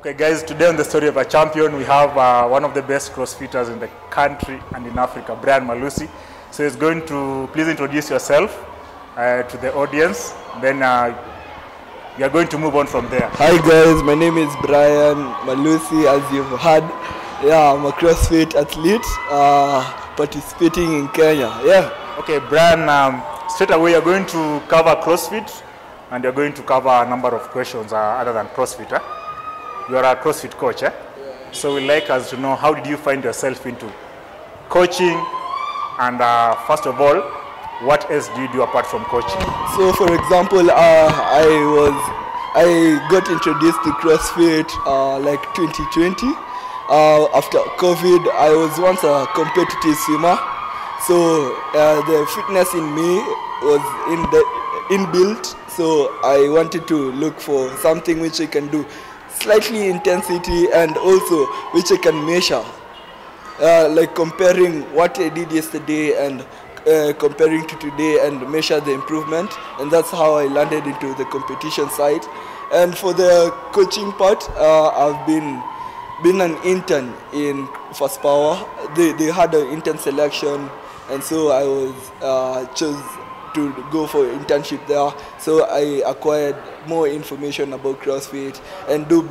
Okay guys, today on the story of a champion, we have one of the best CrossFitters in the country and in Africa, Brian Malusi. So he's going to please introduce yourself to the audience, then we are going to move on from there. Hi guys, my name is Brian Malusi, as you've heard. Yeah, I'm a CrossFit athlete participating in Kenya. Yeah. Okay, Brian, straight away you're going to cover CrossFit and you're going to cover a number of questions other than CrossFit. You are a CrossFit coach, Yeah. So we'd like us to know, how did you find yourself into coaching, and first of all, what else do you do apart from coaching? So for example, I got introduced to CrossFit like 2020. After COVID, I was once a competitive swimmer. So the fitness in me was inbuilt. So I wanted to look for something which I can do slightly intensity and also which I can measure, like comparing what I did yesterday and comparing to today and measure the improvement, and that's how I landed into the competition side. And for the coaching part, I've been an intern in Fast Power. They had an intern selection, and so I was chose to go for internship there. So I acquired more information about CrossFit and do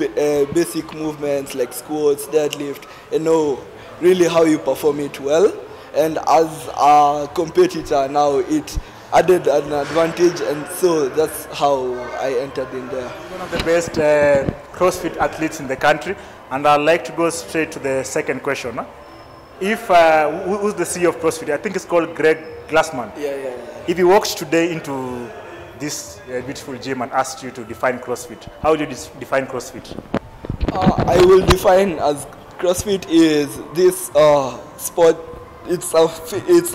basic movements like squats, deadlift, and know really how you perform it well. And as a competitor now, it added an advantage, and so that's how I entered in there. One of the best CrossFit athletes in the country, and I'd like to go straight to the second question. If who's the CEO of CrossFit? I think it's called Greg Glassman. Yeah. If he walks today into this beautiful gym and asked you to define CrossFit, how do you define CrossFit? I will define as CrossFit is this sport. It's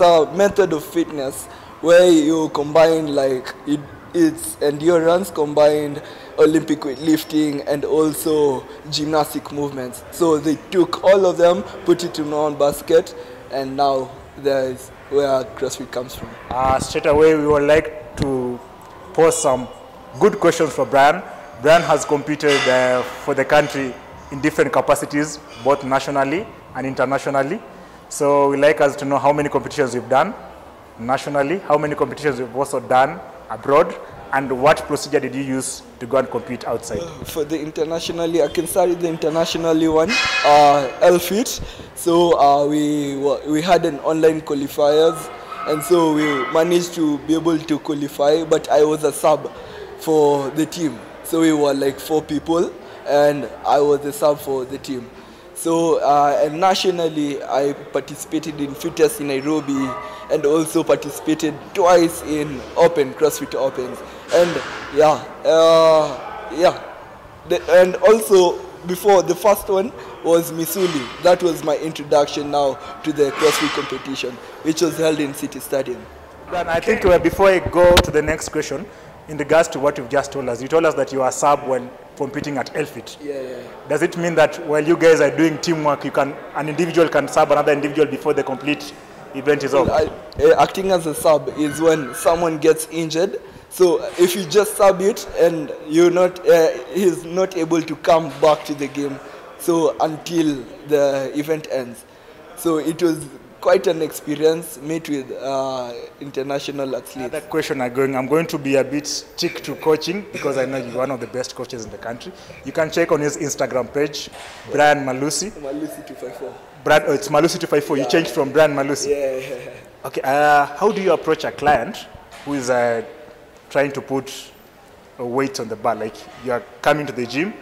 a method of fitness where you combine like it's endurance combined Olympic weightlifting and also gymnastic movements. So they took all of them, put it in one basket, and now there's where CrossFit comes from. Straight away, we would like to pose some good questions for Brian. Brian has competed for the country in different capacities, both nationally and internationally. So we'd like us to know how many competitions you've done nationally, how many competitions you've also done abroad, and what procedure did you use to go and compete outside? For the internationally, I can start with the internationally one, LFIT. So we had an online qualifiers, and so we managed to be able to qualify, but I was a sub for the team. So we were like 4 people, and I was a sub for the team. So and nationally, I participated in Fittest in Nairobi, and also participated twice in CrossFit Opens. And and also before, the first one was Missouri. That was my introduction now to the CrossFit competition, which was held in City Stadium. Then I think before I go to the next question, in regards to what you've just told us, you told us that you are sub when competing at LFIT. Yeah. Does it mean that while you guys are doing teamwork, an individual can sub another individual before the complete event is over? Acting as a sub is when someone gets injured. So if you just sub it and he's not able to come back to the game, so until the event ends. So it was quite an experience, meet with international athletes. That question I'm going to be a bit stick to coaching, because I know you're one of the best coaches in the country. You can check on his Instagram page, Brian Malusi. Malusi254. It's Malusi254. You changed from Brian Malusi. Yeah. Okay. How do you approach a client who is trying to put a weight on the bar? Like, you are coming to the gym,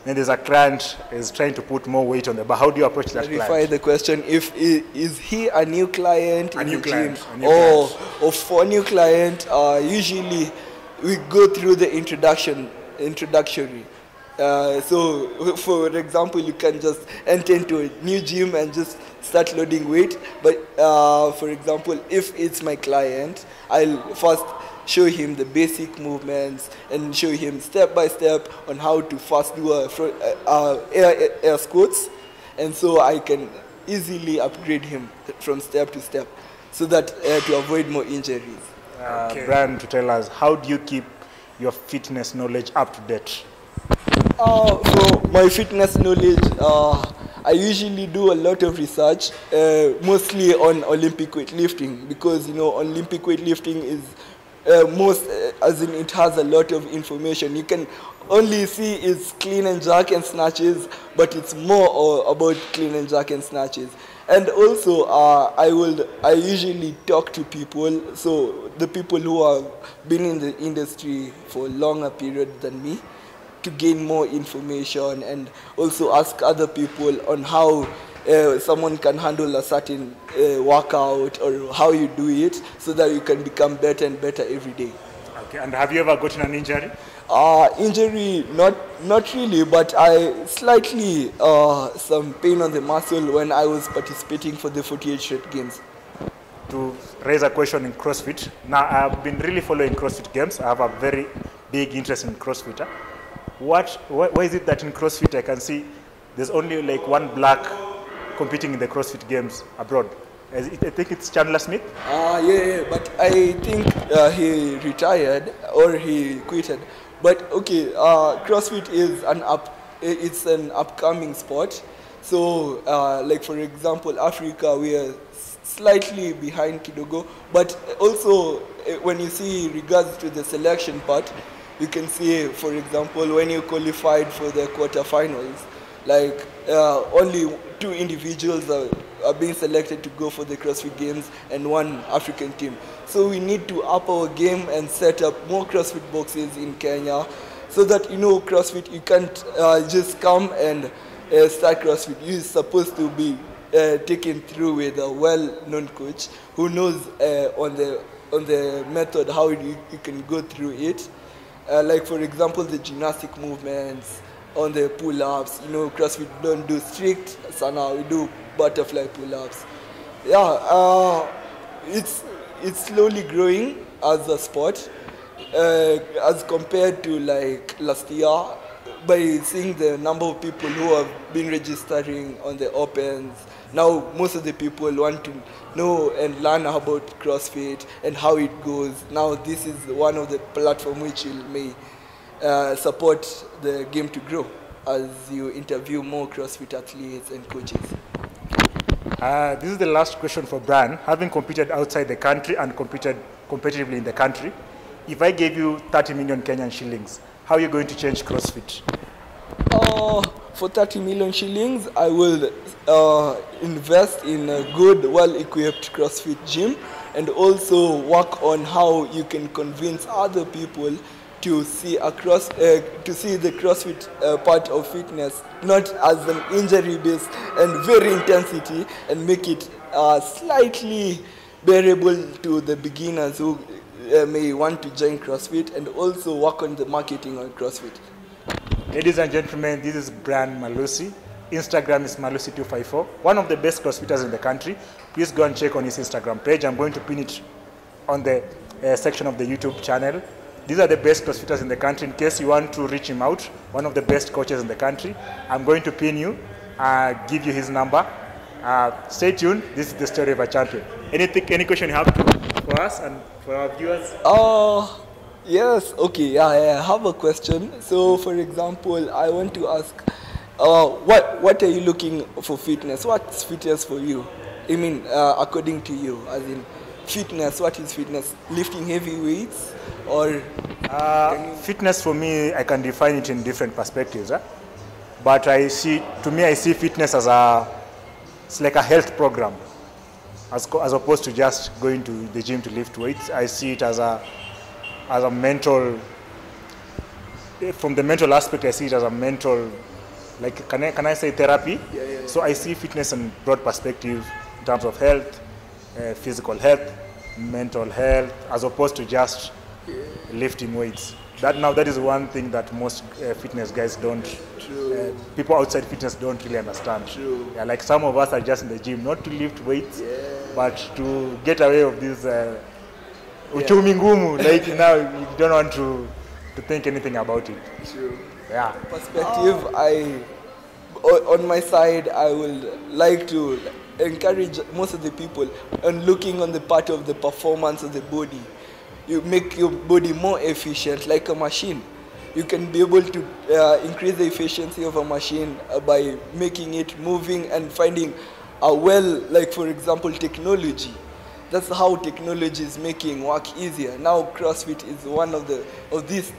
then there's a client is trying to put more weight on the bar. How do you approach that client? Clarify the question. Is he a new client in the gym? Or for a new client, usually we go through the introductory. So for example, you can just enter into a new gym and just start loading weight. But for example, if it's my client, I'll first show him the basic movements and show him step by step on how to first do air squats, and so I can easily upgrade him from step to step, so that to avoid more injuries. Brian, to tell us, how do you keep your fitness knowledge up to date? For my fitness knowledge, I usually do a lot of research, mostly on Olympic weightlifting, because Olympic weightlifting is as in it has a lot of information. You can only see it's clean and jerk and snatches, but it's more about clean and jerk and snatches. And also, I usually talk to people, so the people who have been in the industry for a longer period than me, to gain more information, and also ask other people on how someone can handle a certain workout, or how you do it, so that you can become better and better every day. Okay, and have you ever gotten an injury? Injury, not really, but I slightly some pain on the muscle when I was participating for the 48 straight games. To raise a question in CrossFit, now I've been really following CrossFit games. I have a very big interest in CrossFit. Why is it that in CrossFit I can see there's only like one black competing in the CrossFit games abroad? I think it's Chandler Smith. Yeah, but I think he retired or he quitted. But okay, CrossFit is it's an upcoming sport. So, like for example, Africa, we are slightly behind Kidogo. But also, when you see regards to the selection part, you can see, for example, when you qualified for the quarterfinals, like only 2 individuals are being selected to go for the CrossFit Games, and 1 African team. So we need to up our game and set up more CrossFit boxes in Kenya, so that CrossFit, you can't just come and start CrossFit. You're supposed to be taken through with a well-known coach who knows on the method how you can go through it. Like for example, the gymnastic movements, on the pull-ups, CrossFit don't do strict sana, we do butterfly pull-ups. Yeah, it's slowly growing as a sport, as compared to like last year, by seeing the number of people who have been registering on the Opens. Now most of the people want to know and learn about CrossFit and how it goes. Now this is one of the platforms which may support the game to grow, as you interview more CrossFit athletes and coaches. This is the last question for Brian. Having competed outside the country and competed competitively in the country, if I gave you 30 million Kenyan shillings, how are you going to change CrossFit? For 30 million shillings, I will invest in a good, well-equipped CrossFit gym, and also work on how you can convince other people to see the CrossFit part of fitness not as an injury-based and very intensity, and make it slightly bearable to the beginners who may want to join CrossFit, and also work on the marketing on CrossFit. Ladies and gentlemen, this is Brian Malusi. Instagram is Malusi254, one of the best CrossFitters in the country. Please go and check on his Instagram page. I'm going to pin it on the section of the YouTube channel. These are the best CrossFitters in the country. In case you want to reach him out, one of the best coaches in the country, I'm going to pin you, give you his number. Stay tuned. This is the story of a champion. Any question you have for us and for our viewers? Yes, okay, yeah, I have a question. So, for example, I want to ask, what are you looking for fitness? What's fitness for you? I mean, according to you, as in fitness, what is fitness? Lifting heavy weights, or? Fitness for me, I can define it in different perspectives. But I see fitness as it's like a health program, as opposed to just going to the gym to lift weights. I see it as a mental, from the mental aspect, I see it as a mental, like, can I say therapy? Yeah. So I see fitness in broad perspective in terms of health, physical health, mental health, as opposed to just lifting weights. That is one thing that most fitness guys don't, people outside fitness don't really understand. True. Yeah, like some of us are just in the gym, not to lift weights, but to get away of this uchumi ngumu, like now you don't want to think anything about it. True. Yeah. Perspective, on my side, I would like to encourage most of the people on looking on the part of the performance of the body. You make your body more efficient, like a machine. you can be able to increase the efficiency of a machine by making it moving and finding a like for example technology. That's how technology is making work easier. Now CrossFit is one of this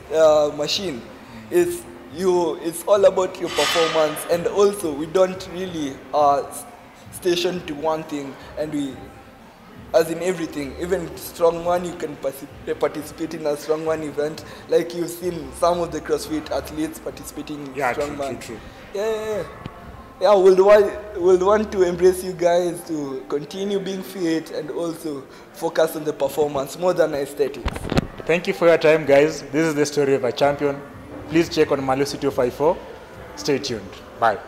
machine. It's all about your performance, and also we don't really station to one thing, and we, as in everything, even strongman, you can participate in a strongman event, like you've seen some of the CrossFit athletes participating in strongman. True. Yeah, we'll want to embrace you guys to continue being fit and also focus on the performance more than aesthetics. Thank you for your time, guys. This is the story of a champion. Please check on Malusi 254. Stay tuned. Bye.